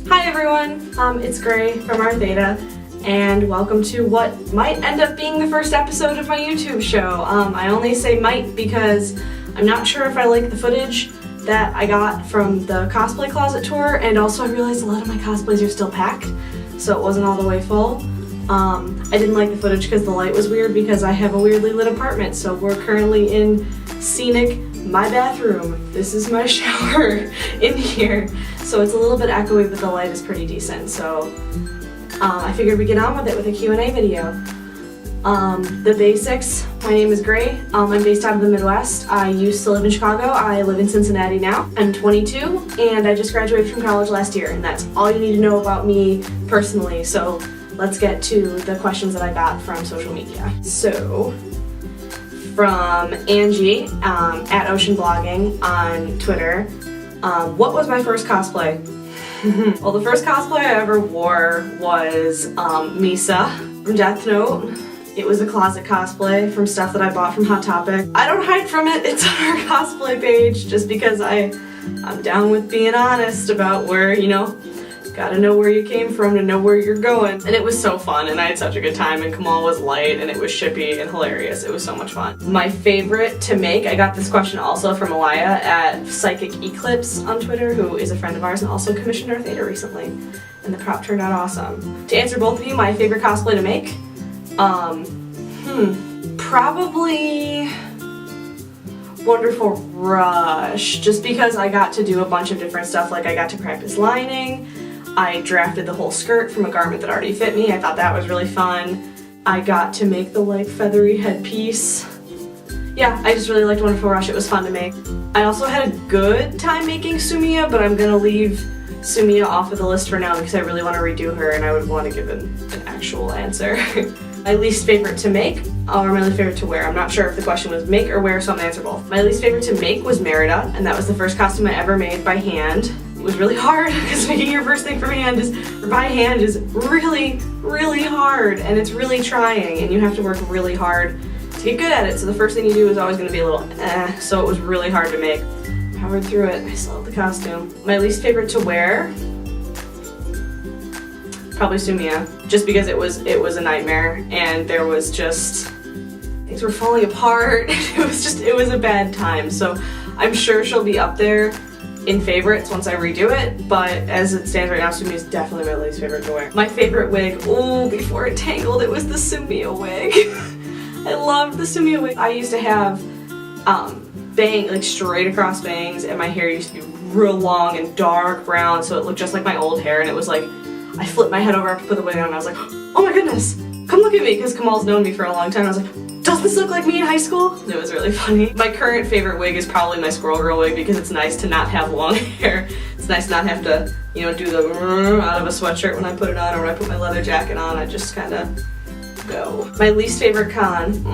Hi everyone, it's Gray from our Theta, and welcome to what might end up being the first episode of my YouTube show. I only say might because I'm not sure if I like the footage that I got from the cosplay closet tour, and also I realized a lot of my cosplays are still packed, so it wasn't all the way full. I didn't like the footage because the light was weird because I have a weirdly lit apartment, so we're currently in scenic my bathroom. This is my shower in here, so it's a little bit echoey, but the light is pretty decent, so I figured we'd get on with it with a Q&A video. The basics: my name is Gray. I'm based out of the Midwest. I used to live in Chicago. I live in Cincinnati now. I'm 22 and I just graduated from college last year, and that's all you need to know about me personally, so let's get to the questions that I got from social media. So, from Angie at Ocean Blogging on Twitter, what was my first cosplay? Well, the first cosplay I ever wore was Misa from Death Note. It was a closet cosplay from stuff that I bought from Hot Topic. I don't hide from it, it's on our cosplay page, just because I'm down with being honest about where, you know, gotta know where you came from to know where you're going. And it was so fun, and I had such a good time, and Kamal was light, and it was shippy and hilarious. It was so much fun. My favorite to make, I got this question also from Alaya at Psychic Eclipse on Twitter, who is a friend of ours and also commissioned our Theta recently. And the prop turned out awesome. To answer both of you, my favorite cosplay to make? Probably Wonderful Rush, just because I got to do a bunch of different stuff. Like, I got to practice lining, I drafted the whole skirt from a garment that already fit me. I thought that was really fun. I got to make the like feathery headpiece. Yeah, I just really liked Wonderful Rush. It was fun to make. I also had a good time making Sumiya, but I'm gonna leave Sumiya off of the list for now because I really want to redo her and I would want to give an actual answer. My least favorite to make, or my least favorite to wear. I'm not sure if the question was make or wear, so I'm gonna answer both. My least favorite to make was Merida, and that was the first costume I ever made by hand. It was really hard because making your first thing by hand is really, really hard, and it's really trying, and you have to work really hard to get good at it. So the first thing you do is always gonna be a little so it was really hard to make. Powered through it. I still have the costume. My least favorite to wear, probably Sumiya, just because it was a nightmare, and there was just things were falling apart. It was a bad time. So I'm sure she'll be up there in favorites once I redo it, but as it stands right now, Sumiya is definitely my least favorite to wear. My favorite wig, before it tangled, it was the Sumiya wig. I loved the Sumiya wig. I used to have like straight across bangs, and my hair used to be real long and dark brown, so it looked just like my old hair, and it was like, I flipped my head over after I put the wig on, and I was like, oh my goodness, come look at me, because Kamal's known me for a long time. I was like, does this look like me in high school? It was really funny. My current favorite wig is probably my Squirrel Girl wig, because it's nice to not have long hair. It's nice to not have to, you know, do the out of a sweatshirt when I put it on, or when I put my leather jacket on. I just kind of go. My least favorite con?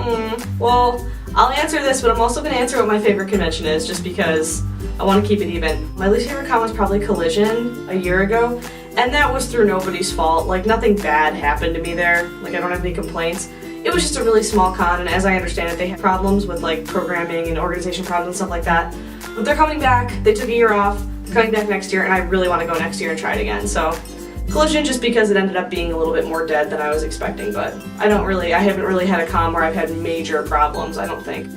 Well, I'll answer this, but I'm also going to answer what my favorite convention is, just because I want to keep it even. My least favorite con was probably Collision a year ago, and that was through nobody's fault. Like, nothing bad happened to me there. Like, I don't have any complaints. It was just a really small con, and as I understand it, they had problems with like programming and organization problems and stuff like that. But they're coming back. They took a year off. They're coming back next year, and I really want to go next year and try it again. So Collision, just because it ended up being a little bit more dead than I was expecting, but I haven't really had a con where I've had major problems, I don't think.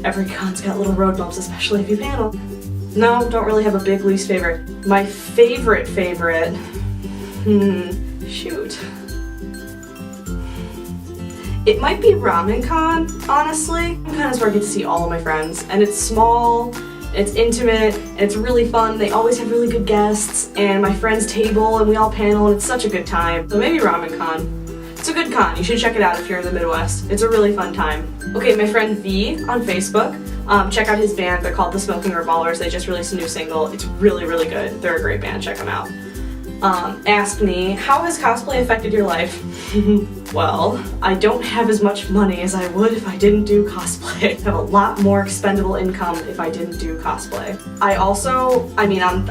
Every con's got little road bumps, especially if you panel. No, don't really have a big least favorite. My favorite, shoot. It might be Ramen Con, honestly. Ramen Con is where I get to see all of my friends, and it's small, it's intimate, and it's really fun. They always have really good guests, and my friends table, and we all panel, and it's such a good time. So maybe Ramen Con. It's a good con. You should check it out if you're in the Midwest. It's a really fun time. Okay, my friend V on Facebook, check out his band. They're called the Smoking Revolvers. They just released a new single. It's really, really good. They're a great band. Check them out. Asked me, how has cosplay affected your life? Well, I don't have as much money as I would if I didn't do cosplay. I have a lot more expendable income if I didn't do cosplay.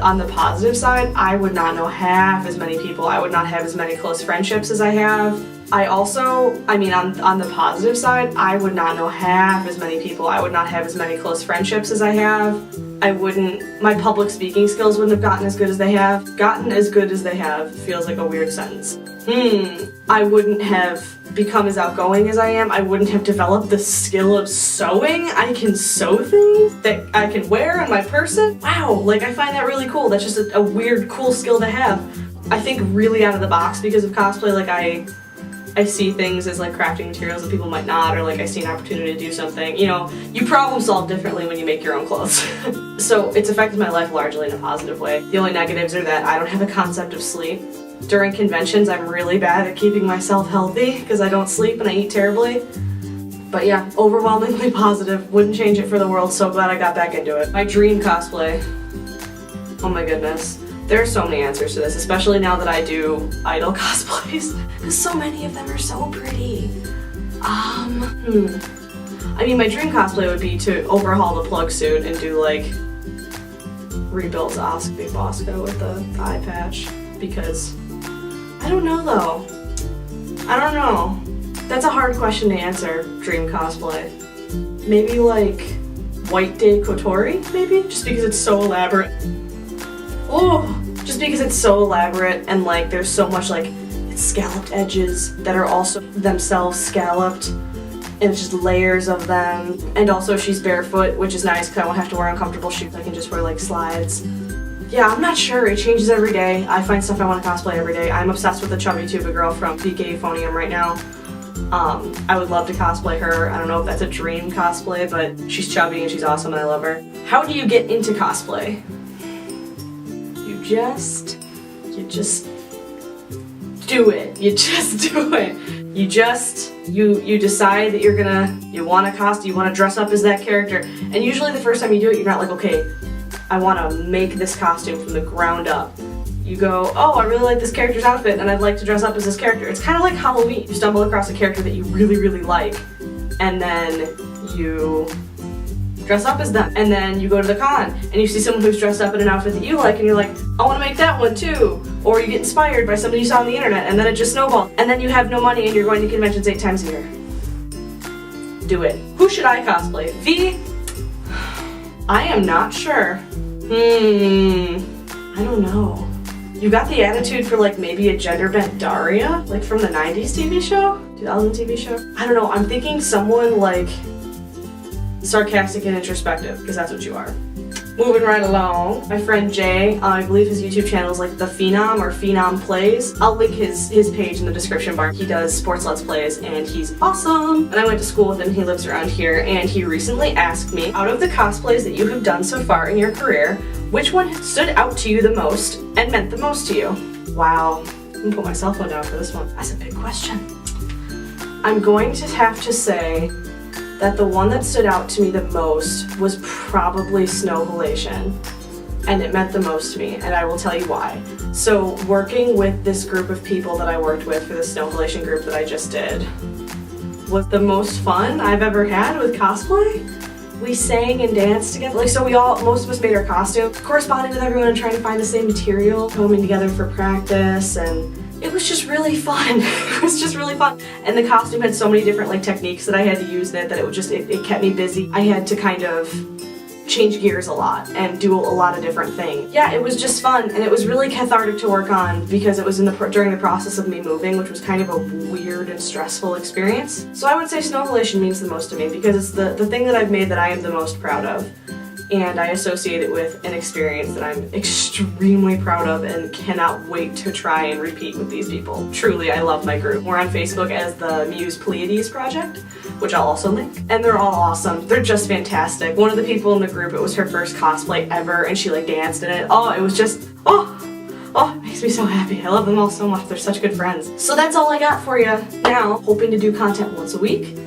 On the positive side, I would not know half as many people. I would not have as many close friendships as I have. On the positive side, I would not know half as many people. I would not have as many close friendships as I have. my public speaking skills wouldn't have gotten as good as they have. Gotten as good as they have feels like a weird sentence. I wouldn't have become as outgoing as I am. I wouldn't have developed the skill of sewing. I can sew things that I can wear on my person. Wow, like I find that really cool. That's just a weird, cool skill to have. I think really out of the box because of cosplay. Like I see things as like crafting materials that people might not, or like I see an opportunity to do something. You know, you problem solve differently when you make your own clothes. So it's affected my life largely in a positive way. The only negatives are that I don't have a concept of sleep. During conventions, I'm really bad at keeping myself healthy because I don't sleep and I eat terribly. But yeah, overwhelmingly positive. Wouldn't change it for the world. So glad I got back into it. My dream cosplay. Oh my goodness. There are so many answers to this, especially now that I do idol cosplays, because so many of them are so pretty. I mean, my dream cosplay would be to overhaul the plug suit and do like rebuilt Big Bosco with the eye patch, because I don't know though. I don't know. That's a hard question to answer, dream cosplay. Maybe like White Day Kotori, maybe? Just because it's so elaborate. Oh, just because it's so elaborate and like there's so much like scalloped edges that are also themselves scalloped, and it's just layers of them. And also she's barefoot, which is nice because I won't have to wear uncomfortable shoes. I can just wear like slides. Yeah, I'm not sure. It changes every day. I find stuff I want to cosplay every day. I'm obsessed with the chubby tuba girl from BK Euphonium right now. I would love to cosplay her. I don't know if that's a dream cosplay, but she's chubby and she's awesome and I love her. How do you get into cosplay? You just do it. You just do it. You decide that you want to dress up as that character. And usually the first time you do it, you're not like, okay, I want to make this costume from the ground up. You go, oh, I really like this character's outfit and I'd like to dress up as this character. It's kind of like Halloween. You stumble across a character that you really, really like, and then you dress up as them. And then you go to the con and you see someone who's dressed up in an outfit that you like and you're like, I want to make that one too. Or you get inspired by something you saw on the internet and then it just snowballs. And then you have no money and you're going to conventions 8 times a year. Do it. Who should I cosplay? V? I am not sure. I don't know. You got the attitude for like maybe a gender bent Daria, like from the 90s TV show? 2000 TV show? I don't know, I'm thinking someone like sarcastic and introspective, because that's what you are. Moving right along, my friend Jay, I believe his YouTube channel is like The Phenom or Phenom Plays. I'll link his page in the description bar. He does sports Let's Plays and he's awesome. And I went to school with him, he lives around here, and he recently asked me, out of the cosplays that you have done so far in your career, which one stood out to you the most and meant the most to you? Wow, I'm gonna put my cell phone down for this one. That's a big question. I'm going to have to say that the one that stood out to me the most was probably Snow Halation, and it meant the most to me, and I will tell you why. So working with this group of people that I worked with for the Snow Halation group that I just did was the most fun I've ever had with cosplay. We sang and danced together. Like, so most of us made our costume, corresponding with everyone and trying to find the same material, combing together for practice, and it was just really fun. It was just really fun. And the costume had so many different like techniques that I had to use in it that it kept me busy. I had to kind of change gears a lot and do a lot of different things. Yeah, it was just fun, and it was really cathartic to work on because it was during the process of me moving, which was kind of a weird and stressful experience. So I would say Snow Halation means the most to me because it's the thing that I've made that I am the most proud of. And I associate it with an experience that I'm extremely proud of and cannot wait to try and repeat with these people. Truly, I love my group. We're on Facebook as the Muse Pleiades Project, which I'll also link. And they're all awesome. They're just fantastic. One of the people in the group, it was her first cosplay ever, and she like danced in it. Oh, it was just, oh, it makes me so happy. I love them all so much. They're such good friends. So that's all I got for you now. Hoping to do content once a week.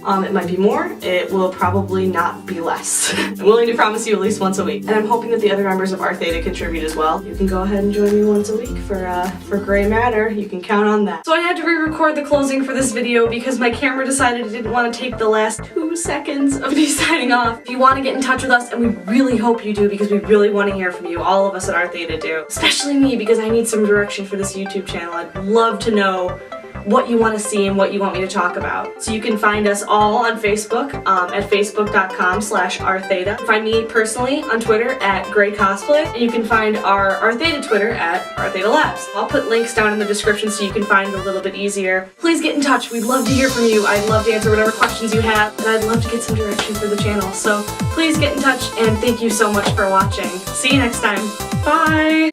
It might be more, it will probably not be less. I'm willing to promise you at least once a week. And I'm hoping that the other members of Art Theta contribute as well. You can go ahead and join me once a week for Gray Matter. You can count on that. So I had to re-record the closing for this video because my camera decided it didn't want to take the last 2 seconds of me signing off. If you want to get in touch with us, and we really hope you do because we really want to hear from you, all of us at Art Theta do. Especially me because I need some direction for this YouTube channel. I'd love to know what you want to see and what you want me to talk about. So you can find us all on Facebook at facebook.com/rtheta. Find me personally on Twitter at Gray Cosplay, and you can find our Rtheta Twitter at Rtheta Labs. I'll put links down in the description so you can find it a little bit easier. Please get in touch. We'd love to hear from you. I'd love to answer whatever questions you have, and I'd love to get some direction for the channel. So please get in touch, and thank you so much for watching. See you next time. Bye!